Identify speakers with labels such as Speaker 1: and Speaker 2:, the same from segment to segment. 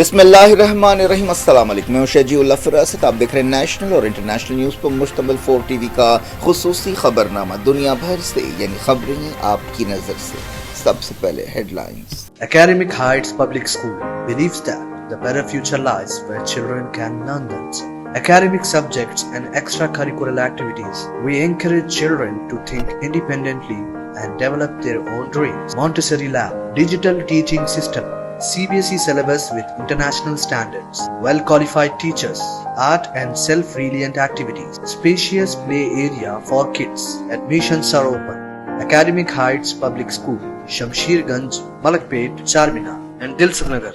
Speaker 1: بسم اللہ الرحمن الرحیم۔ السلام علیکم، میں شجیع اللہ فراست، آپ دیکھ رہے ہیں نیشنل اور انٹرنیشنل نیوز پر مشتمل 4 ٹی وی کا خصوصی خبرنامہ دنیا بھر سے، یعنی خبریں آپ کی نظر سے۔ سب سے پہلے headlines.
Speaker 2: Academic Heights Public School believes that the better future lies where children can learn them. Academic subjects and extracurricular activities. We encourage children to think independently and develop their own dreams. Montessori Lab, digital teaching system, CBSE syllabus with international standards, well-qualified teachers, art and self-reliant activities, spacious play area for kids. Admissions are open. Academic Heights Public School, Shamsherganj, Malakpet, Charminar and Dilsukh Nagar.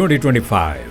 Speaker 3: 2025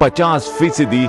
Speaker 4: 50%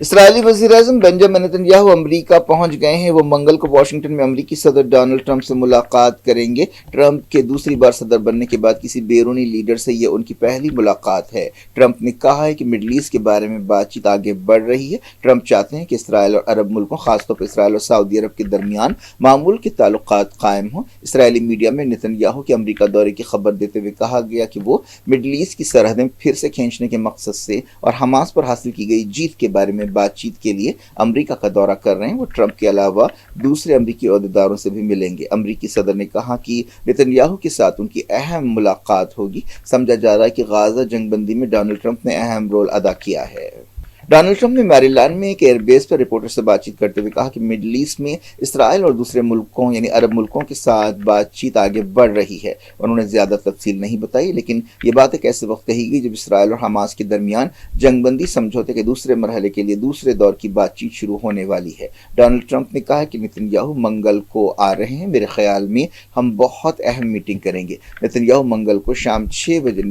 Speaker 1: اسرائیلی وزیر اعظم Benjamin Netanyahu امریکہ پہنچ گئے ہیں۔ وہ منگل کو Washington میں امریکی صدر ڈونلڈ ٹرمپ سے ملاقات کریں گے۔ ٹرمپ کے دوسری بار صدر بننے کے بعد کسی بیرونی لیڈر سے یہ ان کی پہلی ملاقات ہے۔ ٹرمپ نے کہا ہے کہ مڈل ایسٹ کے بارے میں بات چیت آگے بڑھ رہی ہے۔ ٹرمپ چاہتے ہیں کہ اسرائیل اور عرب ملکوں، خاص طور پر اسرائیل اور سعودی عرب کے درمیان معمول کے تعلقات قائم ہوں۔ اسرائیلی میڈیا میں نتنیاہو کے امریکہ دورے کی خبر دیتے ہوئے کہا گیا کہ وہ مڈل ایسٹ کی سرحدیں پھر سے کھینچنے کے مقصد سے اور حماس پر حاصل کی گئی جیت کے بارے میں بات چیت کے لیے امریکہ کا دورہ کر رہے ہیں۔ وہ ٹرمپ کے علاوہ دوسرے امریکی عہدیداروں سے بھی ملیں گے۔ امریکی صدر نے کہا کہ نتنیاہو کے ساتھ ان کی اہم ملاقات ہوگی۔ سمجھا جا رہا ہے کہ غزہ جنگ بندی میں ڈونلڈ ٹرمپ نے اہم رول ادا کیا ہے۔ ڈونلڈ ٹرمپ نے میری لینڈ میں ایک ایئر بیس پر رپورٹر سے بات چیت کرتے ہوئے کہا کہ مڈل ایسٹ میں اسرائیل اور دوسرے ملکوں یعنی عرب ملکوں کے ساتھ بات چیت آگے بڑھ رہی ہے۔ انہوں نے زیادہ تفصیل نہیں بتائی، لیکن یہ بات ایک ایسے وقت کہی گئی جب اسرائیل اور حماس کے درمیان جنگ بندی سمجھوتے کے دوسرے مرحلے کے لیے دوسرے دور کی بات چیت شروع ہونے والی ہے۔ ڈونلڈ ٹرمپ نے کہا کہ نتنیاہو منگل کو آ رہے ہیں، میرے خیال میں ہم بہت اہم میٹنگ کریں گے۔ نتنیاہو منگل کو شام 6 بجے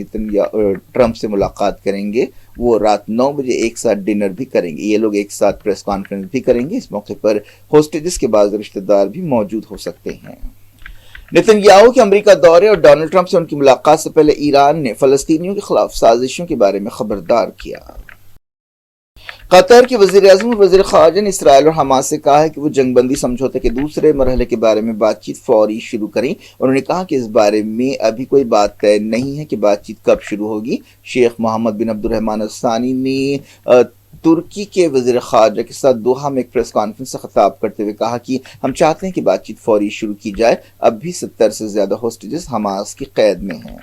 Speaker 1: ٹرمپ سے ملاقات کریں گے۔ وہ رات 9 بجے ایک ساتھ ڈنر بھی کریں گے۔ یہ لوگ ایک ساتھ پریس کانفرنس بھی کریں گے۔ اس موقع پر ہوسٹیجز کے بعض رشتہ دار بھی موجود ہو سکتے ہیں۔ نتنیاہو کے امریکہ دورے اور ڈونلڈ ٹرمپ سے ان کی ملاقات سے پہلے ایران نے فلسطینیوں کے خلاف سازشوں کے بارے میں خبردار کیا۔ قطر کے وزیر اعظم اور وزیر خارجہ نے اسرائیل اور حماس سے کہا ہے کہ وہ جنگ بندی سمجھوتے کے دوسرے مرحلے کے بارے میں بات چیت فوری شروع کریں۔ انہوں نے کہا کہ اس بارے میں ابھی کوئی بات طے نہیں ہے کہ بات چیت کب شروع ہوگی۔ شیخ محمد بن عبد الرحمن الثانی نے ترکی کے وزیر خارجہ کے ساتھ دوحہ میں ایک پریس کانفرنس سے خطاب کرتے ہوئے کہا کہ ہم چاہتے ہیں کہ بات چیت فوری شروع کی جائے۔ اب بھی 70 سے زیادہ ہوسٹیجز حماس کی قید میں ہیں۔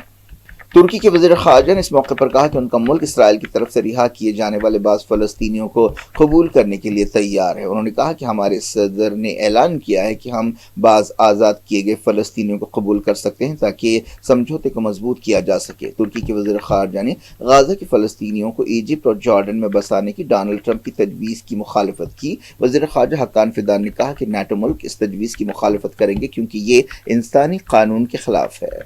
Speaker 1: ترکی کے وزیر خارجہ نے اس موقع پر کہا کہ ان کا ملک اسرائیل کی طرف سے رہا کیے جانے والے بعض فلسطینیوں کو قبول کرنے کے لیے تیار ہے۔ انہوں نے کہا کہ ہمارے صدر نے اعلان کیا ہے کہ ہم بعض آزاد کیے گئے فلسطینیوں کو قبول کر سکتے ہیں تاکہ سمجھوتے کو مضبوط کیا جا سکے۔ ترکی کے وزیر خارجہ نے غزہ کے فلسطینیوں کو ایجپٹ اور جارڈن میں بسانے کی ڈونلڈ ٹرمپ کی تجویز کی مخالفت کی۔ وزیر خارجہ حقان فیدان نے کہا کہ نیٹو ملک اس تجویز کی مخالفت کریں گے کیونکہ یہ انسانی قانون کے خلاف ہے۔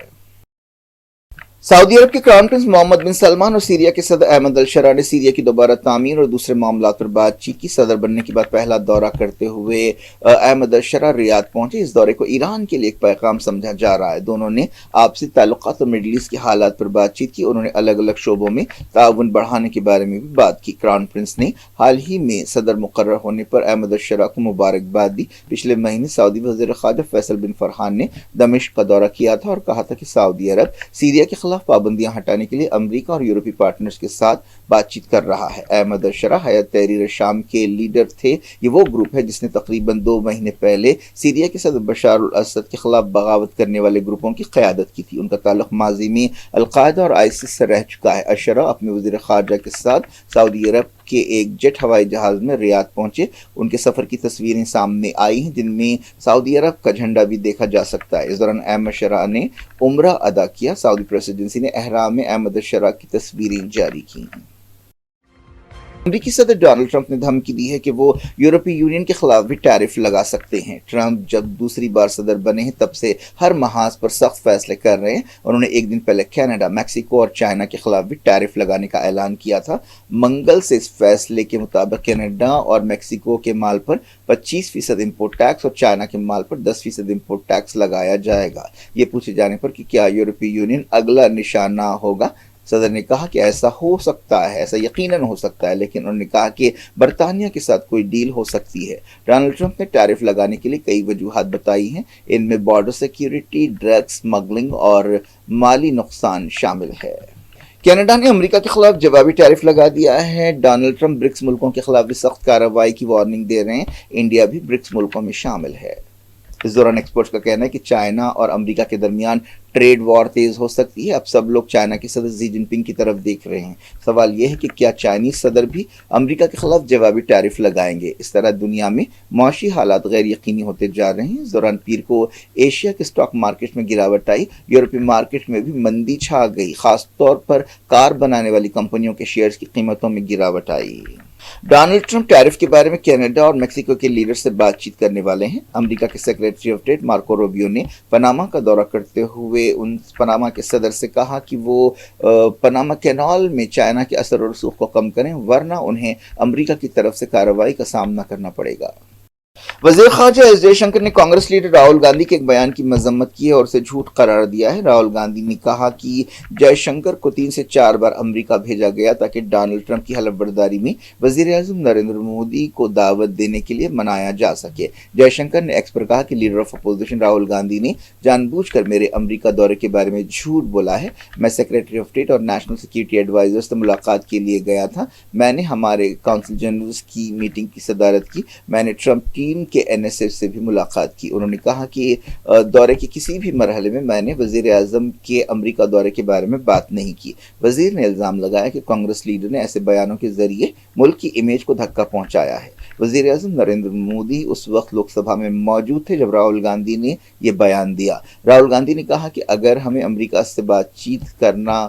Speaker 1: سعودی عرب کے کراؤن پرنس محمد بن سلمان اور سیریا کے صدر احمد الشرع نے سیریا کی دوبارہ تعمیر اور دوسرے معاملات پر بات چیت کی۔ صدر بننے کے بعد پہلا دورہ کرتے ہوئے احمد الشرع ریاض پہنچے۔ اس دورے کو ایران کے لیے ایک پیغام سمجھا جا رہا ہے۔ دونوں نے آپسی تعلقات اور مڈل ایسٹ کے حالات پر بات چیت کی۔ انہوں نے الگ الگ شعبوں میں تعاون بڑھانے کے بارے میں بھی بات کی۔ کراؤن پرنس نے حال ہی میں صدر مقرر ہونے پر احمد الشرع کو مبارکباد دی۔ پچھلے مہینے سعودی وزیر خارجہ فیصل بن فرحان نے دمشق کا دورہ کیا تھا اور کہا تھا کہ سعودی عرب سیریا کے خلاف پابندیاں ہٹانے کے لیے امریکہ اور یورپی پارٹنرز کے ساتھ بات چیت کر رہا ہے۔ احمد الشرع حیات تحریر شام کے لیڈر تھے۔ یہ وہ گروپ ہے جس نے تقریباً 2 مہینے پہلے سیریا کے صدر بشار الاسد کے خلاف بغاوت کرنے والے گروپوں کی قیادت کی تھی۔ ان کا تعلق ماضی میں القاعدہ اور آئیسس سے رہ چکا ہے۔ الشرع اپنے وزیر خارجہ کے ساتھ سعودی عرب کے ایک جیٹ ہوائی جہاز میں ریاض پہنچے۔ ان کے سفر کی تصویریں سامنے آئی ہیں جن میں سعودی عرب کا جھنڈا بھی دیکھا جا سکتا ہے۔ اس دوران احمد الشرع نے عمرہ ادا کیا۔ سعودی پریس ایجنسی نے احرام میں احمد الشرع کی تصویریں جاری کی ہیں۔ امریکی صدر ڈونلڈ ٹرمپ نے دھمکی دی ہے کہ وہ یورپی یونین کے خلاف بھی ٹیرف لگا سکتے ہیں۔ ٹرمپ جب دوسری بار صدر بنے ہیں تب سے ہر محاذ پر سخت فیصلے کر رہے ہیں۔ انہوں نے ایک دن پہلے کینیڈا، میکسیکو اور چائنا کے خلاف بھی ٹیرف لگانے کا اعلان کیا تھا۔ منگل سے اس فیصلے کے مطابق کینیڈا اور میکسیکو کے مال پر 25% امپورٹ ٹیکس اور چائنا کے مال پر 10% امپورٹ ٹیکس لگایا جائے گا۔ یہ پوچھے جانے پر کہ کیا یورپی یونین اگلا نشانہ ہوگا، صدر نے کہا کہ ایسا ہو سکتا ہے، ایسا یقیناً ہو سکتا ہے، لیکن انہوں نے کہا کہ برطانیہ کے ساتھ کوئی ڈیل ہو سکتی ہے۔ ڈونلڈ ٹرمپ نے ٹیرف لگانے کے لیے کئی وجوہات بتائی ہیں۔ ان میں بارڈر سیکیورٹی، ڈرگ سمگلنگ اور مالی نقصان شامل ہے۔ کینیڈا نے امریکہ کے خلاف جوابی ٹیرف لگا دیا ہے۔ ڈونلڈ ٹرمپ برکس ملکوں کے خلاف بھی سخت کارروائی کی وارننگ دے رہے ہیں۔ انڈیا بھی برکس ملکوں میں شامل ہے۔ اس دوران ایکسپرٹس کا کہنا ہے کہ چائنا اور امریکہ کے درمیان ٹریڈ وار تیز ہو سکتی ہے۔ اب سب لوگ چائنا کے صدر شی جن پنگ کی طرف دیکھ رہے ہیں۔ سوال یہ ہے کہ کیا چائنیز صدر بھی امریکہ کے خلاف جوابی ٹیرف لگائیں گے۔ اس طرح دنیا میں معاشی حالات غیر یقینی ہوتے جا رہے ہیں۔ اس دوران پیر کو ایشیا کے اسٹاک مارکیٹ میں گراوٹ آئی۔ یورپی مارکیٹ میں بھی مندی چھا گئی، خاص طور پر کار بنانے والی کمپنیوں کے شیئرز کی قیمتوں میں گراوٹ آئی۔ ڈونلڈ ٹرمپ ٹیرف کے بارے میں کینیڈا اور میکسیکو کے لیڈر سے بات چیت کرنے والے ہیں۔ امریکہ کے secretary of state Marco Rubio نے پاناما کا دورہ کرتے ہوئے ان پاناما کے صدر سے کہا کہ وہ پاناما کینال میں چائنا کے اثر و رسوخ کو کم کریں، ورنہ انہیں امریکہ کی طرف سے کارروائی کا سامنا کرنا پڑے گا۔ وزیر خارجہ ایس جے شنکر نے کانگریس لیڈر راہل گاندھی کے ایک بیان کی مذمت کی ہے اور اسے جھوٹ قرار دیا ہے۔ راہل گاندھی نے کہا کہ جے شنکر کو 3 سے 4 بار امریکہ بھیجا گیا تاکہ ڈونلڈ ٹرمپ کی حلف برداری میں وزیر اعظم نریندر مودی کو دعوت دینے کے لیے منایا جا سکے۔ جے شنکر نے ایکس پر کہا کہ leader of opposition Rahul Gandhi نے جان بوجھ کر میرے امریکہ دورے کے بارے میں جھوٹ بولا ہے۔ میں سیکریٹری آف اسٹیٹ اور نیشنل سیکورٹی ایڈوائزر سے ملاقات کے لیے گیا تھا۔ میں نے ہمارے کونسل جنرلز کی میٹنگ کی صدارت کی۔ میں نے ٹرمپ ٹیم کے NSA سے بھی ملاقات کی۔ انہوں نے کہا کہ دورے کے کسی بھی مرحلے میں نے وزیر اعظم کے امریکہ دورے کے بارے میں بات نہیں کی۔ وزیر نے الزام لگایا کہ کانگریس لیڈر نے ایسے بیانوں کے ذریعے ملک کی امیج کو دھکا پہنچایا ہے۔ وزیر اعظم نریندر مودی اس وقت لوک سبھا میں موجود تھے جب راہل گاندھی نے یہ بیان دیا۔ راہل گاندھی نے کہا کہ اگر ہمیں امریکہ سے بات چیت کرنا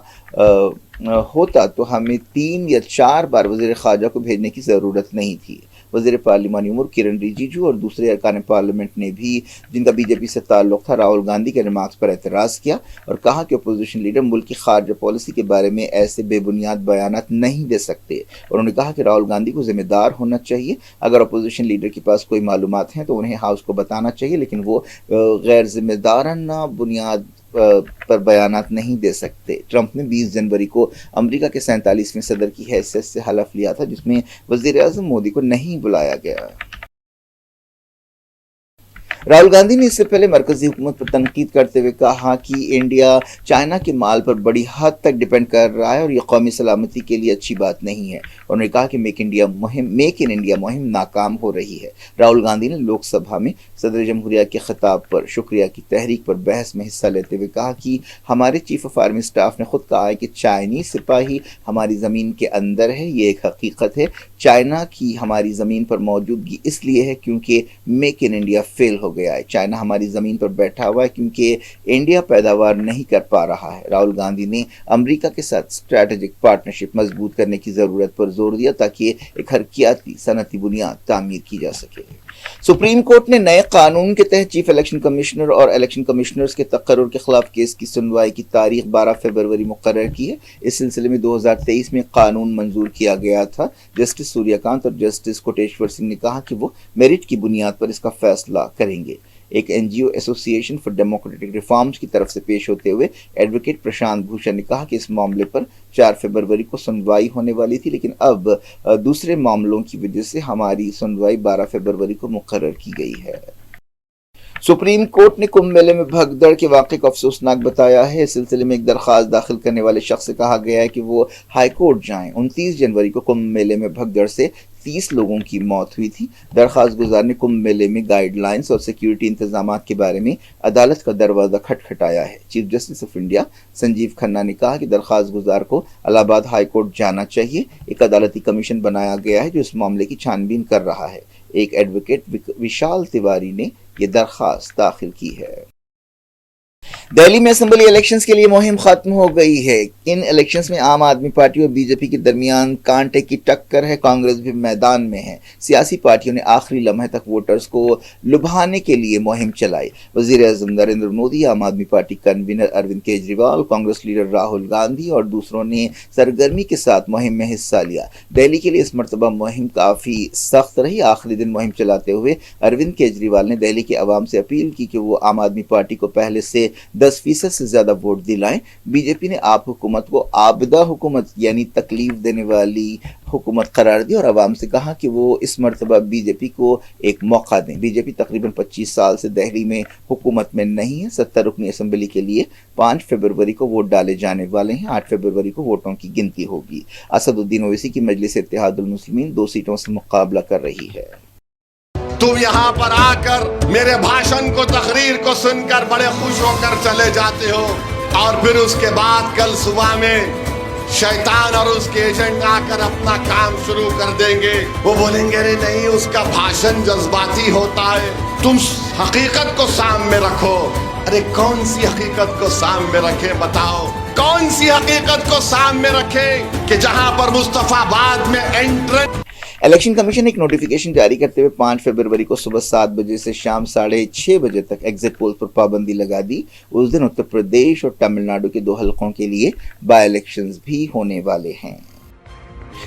Speaker 1: ہوتا تو ہمیں 3 یا 4 بار وزیر خارجہ کو بھیجنے کی ضرورت نہیں تھی۔ وزیر پارلیمانی امور کرن رجیجو اور دوسرے ارکان پارلیمنٹ نے بھی جن کا بی جے پی سے تعلق تھا راہل گاندھی کے ریمارکس پر اعتراض کیا اور کہا کہ اپوزیشن لیڈر ملک کی خارجہ پالیسی کے بارے میں ایسے بے بنیاد بیانات نہیں دے سکتے۔ انہوں نے کہا کہ راہل گاندھی کو ذمہ دار ہونا چاہیے۔ اگر اپوزیشن لیڈر کے پاس کوئی معلومات ہیں تو انہیں ہاؤس کو بتانا چاہیے، لیکن وہ غیر ذمہ دارانہ بنیاد پر بیانات نہیں دے سکتے۔ ٹرمپ نے 20 جنوری کو امریکہ کے 47ویں صدر کی حیثیت سے حلف لیا تھا جس میں وزیر اعظم مودی کو نہیں بلایا گیا۔ راہل گاندھی نے اس سے پہلے مرکزی حکومت پر تنقید کرتے ہوئے کہا کہ انڈیا چائنا کے مال پر بڑی حد تک ڈیپینڈ کر رہا ہے اور یہ قومی سلامتی کے لیے اچھی بات نہیں ہے۔ انہوں نے کہا کہ میک ان انڈیا مہم ناکام ہو رہی ہے۔ راہل گاندھی نے لوک سبھا میں صدر جمہوریہ کے خطاب پر شکریہ کی تحریک پر بحث میں حصہ لیتے ہوئے کہا کہ ہمارے چیف آف آرمی اسٹاف نے خود کہا ہے کہ چائنی سپاہی ہماری زمین کے اندر ہے۔ یہ ایک حقیقت ہے۔ چائنا کی ہماری زمین پر موجودگی اس لیے ہے کیونکہ میک ان انڈیا فیل ہو گیا ہے۔ چائنا ہماری زمین پر بیٹھا ہوا ہے کیونکہ انڈیا پیداوار نہیں کر پا رہا ہے۔ راہل گاندھی نے امریکہ کے ساتھ اسٹریٹجک پارٹنرشپ مضبوط کرنے کی ضرورت پر زور دیا تاکہ ایک حرکیاتی صنعتی بنیاد تعمیر کی جا سکے۔ سپریم کورٹ نے نئے قانون کے تحت چیف الیکشن کمشنر اور الیکشن کمشنرز کے تقرر کے خلاف کیس کی سنوائی کی تاریخ 12 فروری مقرر کی ہے۔ اس سلسلے میں 2023 میں قانون منظور کیا گیا تھا۔ جسٹس سوریہ کانت اور جسٹس کوٹیشور سنگھ نے کہا کہ وہ میرٹ کی بنیاد پر اس کا فیصلہ کریں گے۔ ایک NGO ایسوسی ایشن فار ڈیموکریٹک ریفارمز کی طرف سے پیش ہوتے ہوئے ایڈوکیٹ پرشانت بھوشن نے کہا کہ اس معاملے پر 4 فروری کو سنوائی ہونے والی تھی، لیکن اب دوسرے معاملوں کی وجہ سے ہماری سنوائی 12 فروری کو مقرر کی گئی ہے۔ سپریم کورٹ نے کمبھ میلے میں بھگدڑ کے واقعے کو افسوسناک بتایا ہے۔ اس سلسلے میں ایک درخواست داخل کرنے والے شخص سے کہا گیا ہے کہ وہ ہائی کورٹ جائیں۔ 29 جنوری کو کمبھ میلے میں بھگدڑ سے 30 لوگوں کی موت ہوئی تھی۔ درخواست گزار نے کمبھ میلے میں گائیڈ لائنز اور سیکیورٹی انتظامات کے بارے میں عدالت کا دروازہ کھٹکھٹایا ہے۔ Chief justice of India Sanjeev Khanna نے کہا کہ درخواست گزار کو الہ آباد ہائی کورٹ جانا چاہیے۔ ایک عدالتی کمیشن بنایا گیا ہے جو اس معاملے کی چھان بین کر رہا ہے۔ ایک ایڈوکیٹ وشال تیواری نے یہ درخواست داخل کی ہے۔ دہلی میں اسمبلی الیکشنز کے لیے مہم ختم ہو گئی ہے۔ ان الیکشنز میں عام آدمی پارٹی اور بی جے پی کے درمیان کانٹے کی ٹکر ہے۔ کانگریس بھی میدان میں ہے۔ سیاسی پارٹیوں نے آخری لمحے تک ووٹرز کو لبھانے کے لیے مہم چلائی۔ وزیر اعظم نریندر مودی، عام آدمی party convener Arvind Kejriwal, Congress leader Rahul Gandhi اور دوسروں نے سرگرمی کے ساتھ مہم میں حصہ لیا۔ دہلی کے لیے اس مرتبہ مہم کافی سخت رہی۔ آخری دن مہم چلاتے ہوئے اروند کیجریوال نے دہلی کے عوام سے اپیل کی کہ وہ عام آدمی پارٹی کو پہلے سے 10% سے زیادہ ووٹ دلائیں۔ بی جے پی نے آپ حکومت کو آبدہ حکومت یعنی تکلیف دینے والی حکومت قرار دی اور عوام سے کہا کہ وہ اس مرتبہ بی جے پی کو ایک موقع دیں۔ بی جے پی تقریباً 25 سال سے دہلی میں حکومت میں نہیں ہے۔ 70 رکنی اسمبلی کے لیے 5 فروری کو ووٹ ڈالے جانے والے ہیں۔ 8 فروری کو ووٹوں کی گنتی ہوگی۔ اسد الدین اویسی کی مجلس اتحاد المسلمین 2 سیٹوں سے مقابلہ کر رہی ہے۔
Speaker 5: تم یہاں پر آ کر میرے بھاشن کو، تقریر کو سن کر بڑے خوش ہو کر چلے جاتے ہو اور پھر اس کے بعد کل صبح میں شیطان اور اس کے ایجنٹ آ کر اپنا کام شروع کر دیں گے۔ وہ بولیں گے ارے نہیں، اس کا بھاشن جذباتی ہوتا ہے، تم حقیقت کو سامنے رکھو۔ ارے کون سی حقیقت کو سامنے رکھے بتاؤ؟ کون سی حقیقت کو سامنے رکھے کہ جہاں پر مصطفیٰ باد میں
Speaker 1: الیکشن کمیشن نے ایک نوٹیفیکیشن جاری کرتے ہوئے 5 فروری کو صبح 7 بجے سے شام 6:30 بجے تک ایگزٹ پولز پر پابندی لگا دی. اس دن اتر پردیش اور تمل ناڈو کے 2 حلقوں کے لیے بائی الیکشنز بھی ہونے والے ہیں.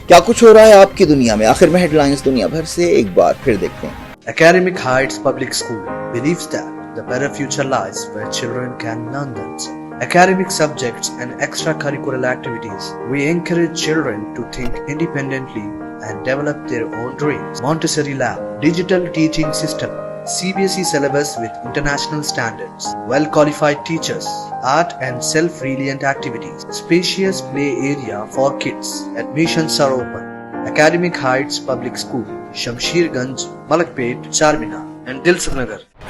Speaker 1: کیا کچھ ہو رہا ہے آپ کی دنیا میں؟ آخر میں ہیڈ لائنز دنیا بھر سے ایک بار پھر دیکھتے ہیں.
Speaker 2: Academic Heights Public School believes that the better future lies where children can learn them. Academic subjects and extracurricular activities. We encourage children to think independently and develop their own dreams. Montessori Lab, digital teaching system, CBSE syllabus with international standards, well-qualified teachers, art and self-reliant activities, spacious play area for kids. Admissions are open. Academic Heights Public School, Shamsherganj, Malakpet, Charminar and Dilsukh Nagar.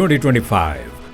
Speaker 3: 2025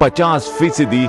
Speaker 4: 50%